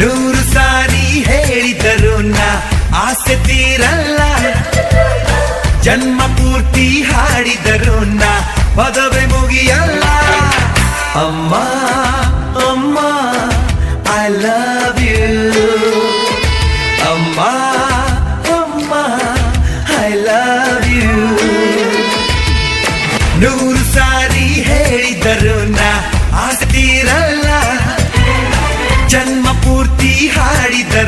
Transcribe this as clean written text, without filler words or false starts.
ನೂರು ಸಾರಿ ಹೇಳಿದರು ನಾ ಆಸೆ ತೀರಲ್ಲ, ಜನ್ಮ ಪೂರ್ತಿ ಹಾಡಿದರು ನಾ ಪದವೇ ಮುಗಿಯಲ್ಲ. ಅಮ್ಮ ಅಮ್ಮ ಐ ಲವ್ ಯು, ಅಮ್ಮ ಅಮ್ಮ ಐ ಲವ್ ಯು. ನೂರು ಸಾರಿ ಹೇಳಿದರು ನಾ ಆಸೆ ತೀರಲ್ಲ, ಜನ್ಮ ಪೂರ್ತಿ ಹಾಡಿದರು